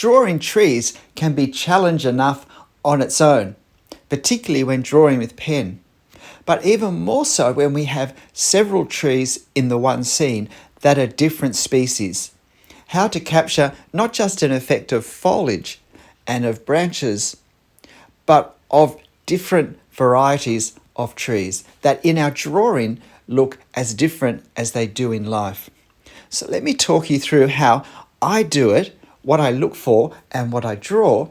Drawing trees can be challenge enough on its own, particularly when drawing with pen. But even more so when we have several trees in the one scene that are different species. How to capture not just an effect of foliage and of branches, but of different varieties of trees that in our drawing look as different as they do in life. So let me talk you through how I do it, what I look for and what I draw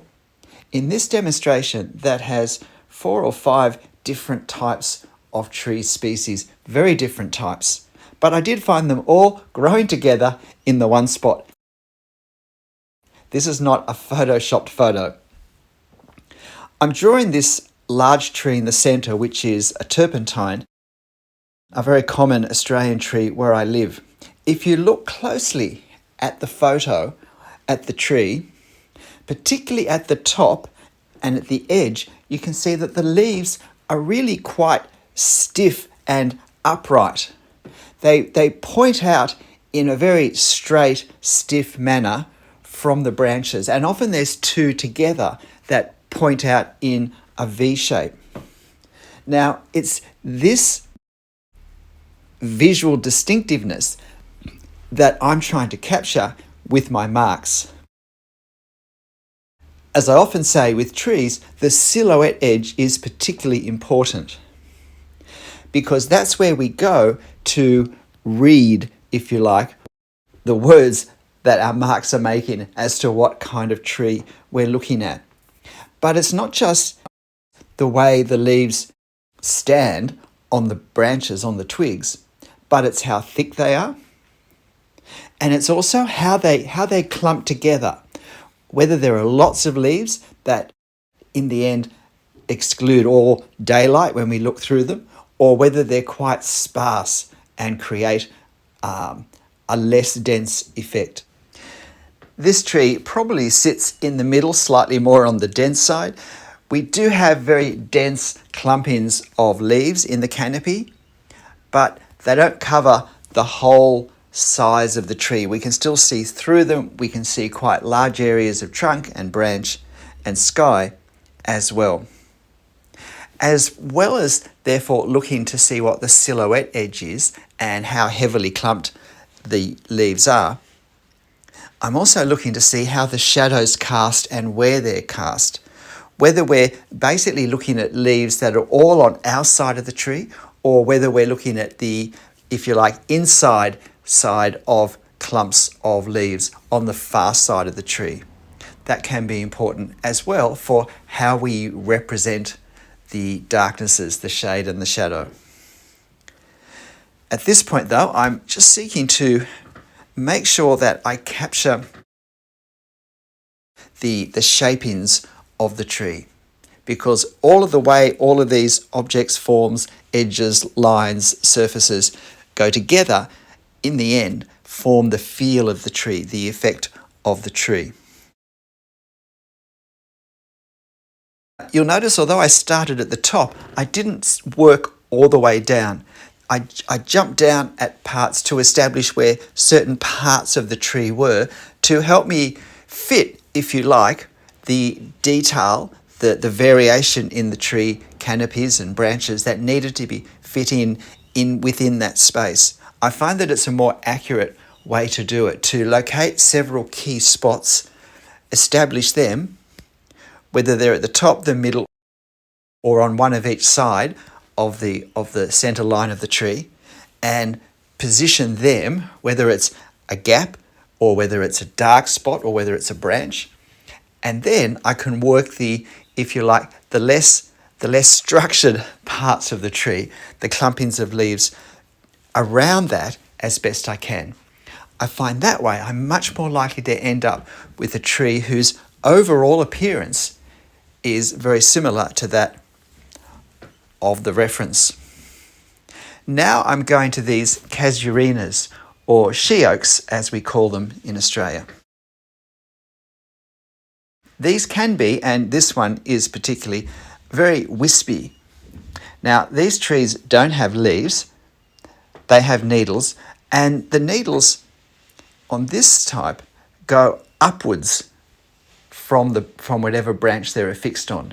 in this demonstration that has 4 or 5 different types of tree species, very different types. But I did find them all growing together in the one spot. This is not a photoshopped photo. I'm drawing this large tree in the centre, which is a turpentine, a very common Australian tree where I live. If you look closely at the photo, at the tree, particularly at the top and at the edge, you can see that the leaves are really quite stiff and upright. They point out in a very straight, stiff manner from the branches, and often there's 2 together that point out in a V shape. Now, it's this visual distinctiveness that I'm trying to capture with my marks. As I often say with trees, the silhouette edge is particularly important because that's where we go to read, if you like, the words that our marks are making as to what kind of tree we're looking at. But it's not just the way the leaves stand on the branches, on the twigs, but it's how thick they are. And it's also how they clump together, whether there are lots of leaves that in the end exclude all daylight when we look through them, or whether they're quite sparse and create a less dense effect. This tree probably sits in the middle, slightly more on the dense side. We do have very dense clumpings of leaves in the canopy, but they don't cover the whole size of the tree. We can still see through them. We can see quite large areas of trunk and branch and sky as well. As well as therefore looking to see what the silhouette edge is and how heavily clumped the leaves are, I'm also looking to see how the shadows cast and where they're cast. Whether we're basically looking at leaves that are all on our side of the tree, or whether we're looking at the, if you like, inside side of clumps of leaves on the far side of the tree. That can be important as well for how we represent the darknesses, the shade and the shadow. At this point though, I'm just seeking to make sure that I capture the shapings of the tree, because all of the way all of these objects, forms, edges, lines, surfaces go together in the end form the feel of the tree, the effect of the tree. You'll notice although I started at the top, I didn't work all the way down. I jumped down at parts to establish where certain parts of the tree were to help me fit, if you like, the detail, the variation in the tree canopies and branches that needed to be fit in within that space. I find that it's a more accurate way to do it, to locate several key spots, establish them, whether they're at the top, the middle, or on one of each side of the center line of the tree, and position them, whether it's a gap or whether it's a dark spot or whether it's a branch. And then I can work the, if you like, the less structured parts of the tree, the clumpings of leaves around that as best I can. I find that way I'm much more likely to end up with a tree whose overall appearance is very similar to that of the reference. Now I'm going to these casuarinas, or she oaks as we call them in Australia. These can be, and this one is particularly, very wispy. Now these trees don't have leaves, they have needles, and the needles on this type go upwards from whatever branch they're affixed on.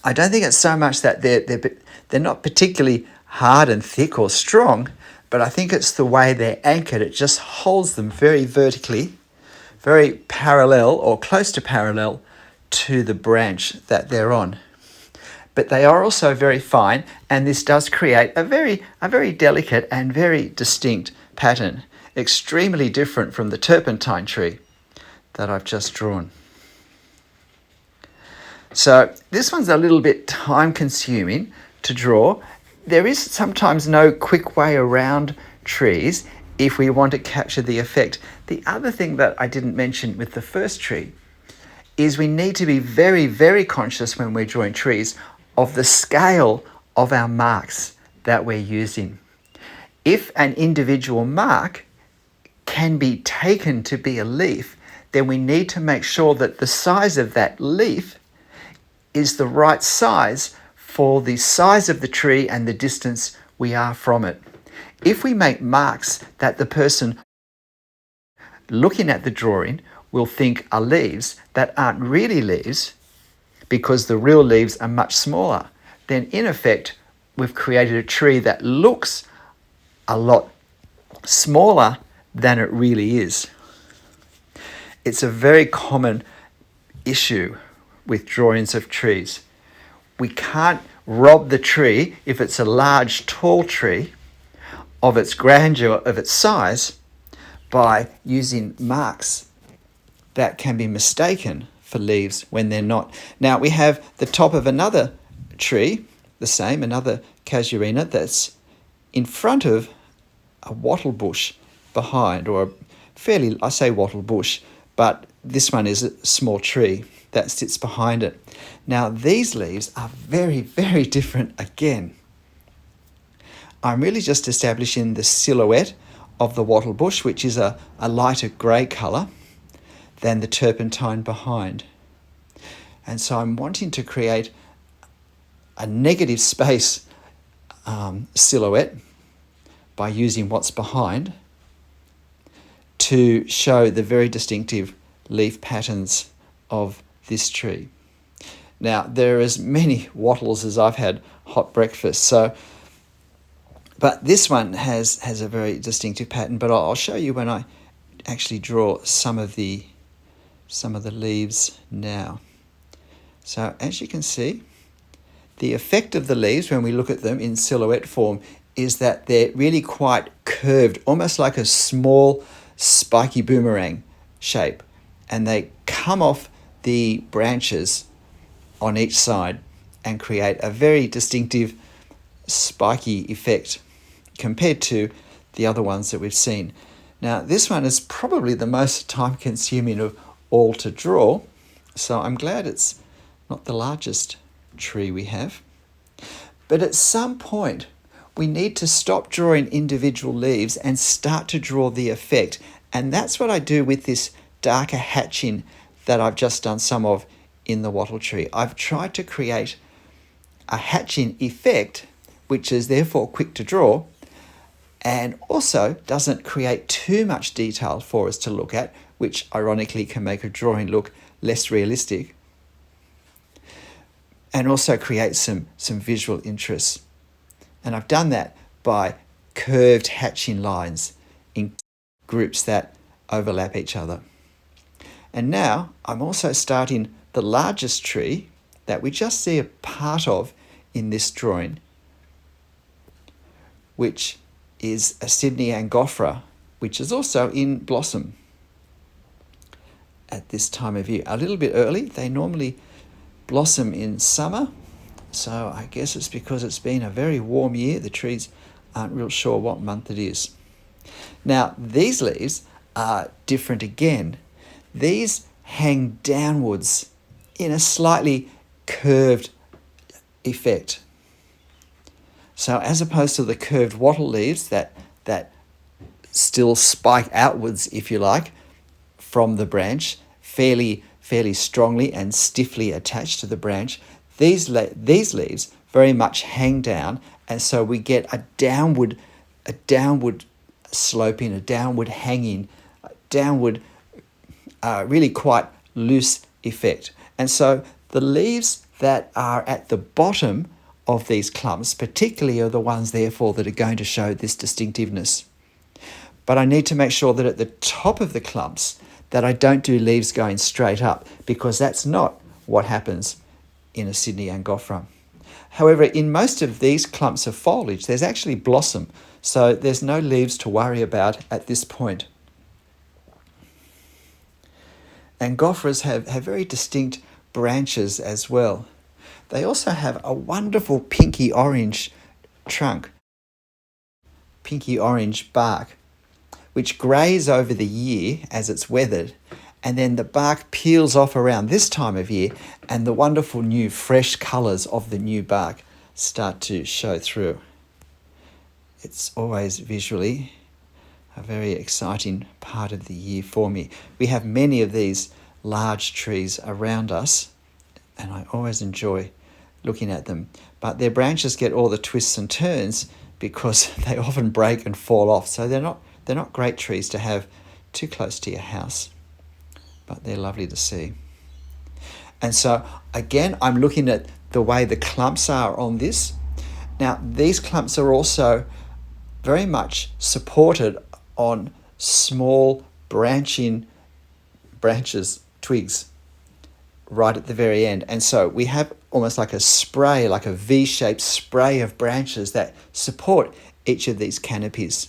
I don't think it's so much that they're not particularly hard and thick or strong, but I think it's the way they're anchored. It just holds them very vertically, very parallel or close to parallel to the branch that they're on. But they are also very fine, and this does create a very delicate and very distinct pattern, extremely different from the turpentine tree that I've just drawn. So this one's a little bit time consuming to draw. There is sometimes no quick way around trees if we want to capture the effect. The other thing that I didn't mention with the first tree is we need to be very, very conscious when we're drawing trees of the scale of our marks that we're using. If an individual mark can be taken to be a leaf, then we need to make sure that the size of that leaf is the right size for the size of the tree and the distance we are from it. If we make marks that the person looking at the drawing will think are leaves that aren't really leaves because the real leaves are much smaller, then in effect we've created a tree that looks a lot smaller than it really is. It's a very common issue with drawings of trees. We can't rob the tree, if it's a large, tall tree, of its grandeur, of its size, by using marks that can be mistaken for leaves when they're not. Now we have the top of another tree, another casuarina, that's in front of a wattle bush behind, or I say wattle bush, but this one is a small tree that sits behind it. Now these leaves are very, very different again. I'm really just establishing the silhouette of the wattle bush, which is a lighter grey colour than the turpentine behind. And so I'm wanting to create a negative space silhouette by using what's behind to show the very distinctive leaf patterns of this tree. Now, there are as many wattles as I've had hot breakfast, but this one has a very distinctive pattern, but I'll show you when I actually draw some of the leaves now. So as you can see, the effect of the leaves when we look at them in silhouette form is that they're really quite curved, almost like a small spiky boomerang shape, and they come off the branches on each side and create a very distinctive spiky effect compared to the other ones that we've seen. Now this one is probably the most time consuming of all to draw, so I'm glad it's not the largest tree we have. But at some point we need to stop drawing individual leaves and start to draw the effect, and that's what I do with this darker hatching that I've just done some of in the wattle tree. I've tried to create a hatching effect which is therefore quick to draw and also doesn't create too much detail for us to look at, which ironically can make a drawing look less realistic, and also create some visual interest. And I've done that by curved hatching lines in groups that overlap each other. And now I'm also starting the largest tree that we just see a part of in this drawing, which is a Sydney Angophora, which is also in blossom at this time of year. A little bit early. They normally blossom in summer, so I guess it's because it's been a very warm year. The trees aren't real sure what month it is. Now these leaves are different again. These hang downwards in a slightly curved effect. So as opposed to the curved wattle leaves that still spike outwards, if you like, from the branch, fairly strongly and stiffly attached to the branch, these leaves very much hang down, and so we get a downward sloping, a downward hanging, downward really quite loose effect. And so the leaves that are at the bottom of these clumps particularly are the ones therefore that are going to show this distinctiveness. But I need to make sure that at the top of the clumps that I don't do leaves going straight up, because that's not what happens in a Sydney Angophora. However, in most of these clumps of foliage, there's actually blossom, so there's no leaves to worry about at this point. Angophoras have very distinct branches as well. They also have a wonderful pinky orange trunk, pinky orange bark, which greys over the year as it's weathered, and then the bark peels off around this time of year and the wonderful new fresh colours of the new bark start to show through. It's always visually a very exciting part of the year for me. We have many of these large trees around us and I always enjoy looking at them, but their branches get all the twists and turns because they often break and fall off, so they're not great trees to have too close to your house, but they're lovely to see. And so again, I'm looking at the way the clumps are on this. Now, these clumps are also very much supported on small branches, twigs, right at the very end. And so we have almost like a spray, like a V-shaped spray of branches that support each of these canopies.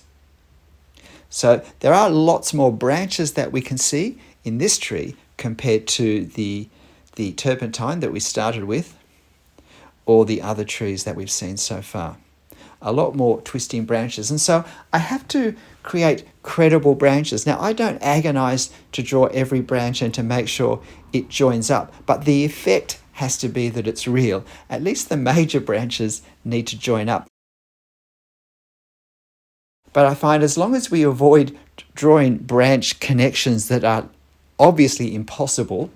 So there are lots more branches that we can see in this tree compared to the turpentine that we started with or the other trees that we've seen so far. A lot more twisting branches. And so I have to create credible branches. Now, I don't agonize to draw every branch and to make sure it joins up, but the effect has to be that it's real. At least the major branches need to join up. But I find as long as we avoid drawing branch connections that are obviously impossible,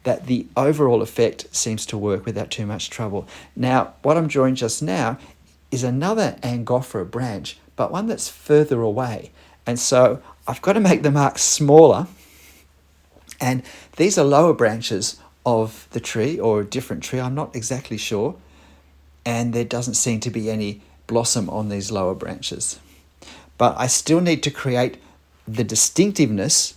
that the overall effect seems to work without too much trouble. Now, what I'm drawing just now is another Angophora branch, but one that's further away. And so I've got to make the mark smaller. And these are lower branches of the tree or a different tree, I'm not exactly sure. And there doesn't seem to be any blossom on these lower branches. But I still need to create the distinctiveness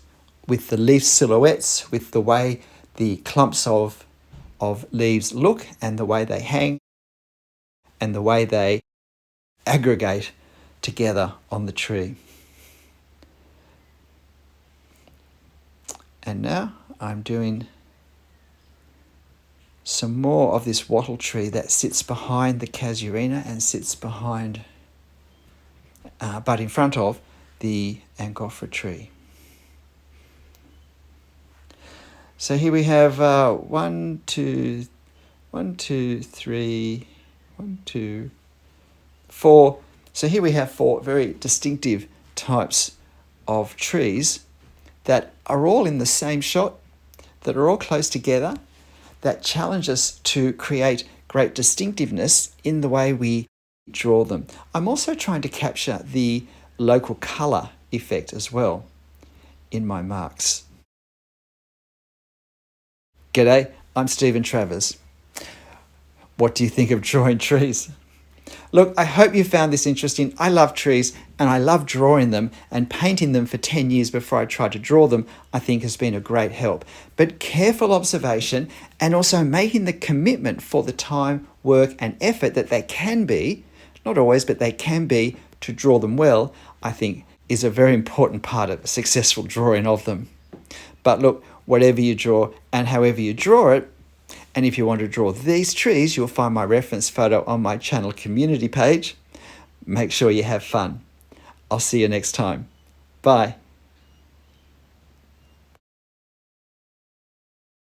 with the leaf silhouettes, with the way the clumps of leaves look and the way they hang and the way they aggregate together on the tree. And now I'm doing some more of this wattle tree that sits behind the casuarina and sits behind, but in front of the Angophora tree. So here we have 1, 2, 3, 1, 2, 4. So here we have 4 very distinctive types of trees that are all in the same shot, that are all close together, that challenge us to create great distinctiveness in the way we draw them. I'm also trying to capture the local colour effect as well in my marks. G'day, I'm Stephen Travers. What do you think of drawing trees? Look, I hope you found this interesting. I love trees and I love drawing them, and painting them for 10 years before I tried to draw them I think has been a great help. But careful observation and also making the commitment for the time, work and effort that they can be, not always, but they can be, to draw them well, I think is a very important part of a successful drawing of them. But look, whatever you draw and however you draw it, and if you want to draw these trees, you'll find my reference photo on my channel community page. Make sure you have fun. I'll see you next time. Bye.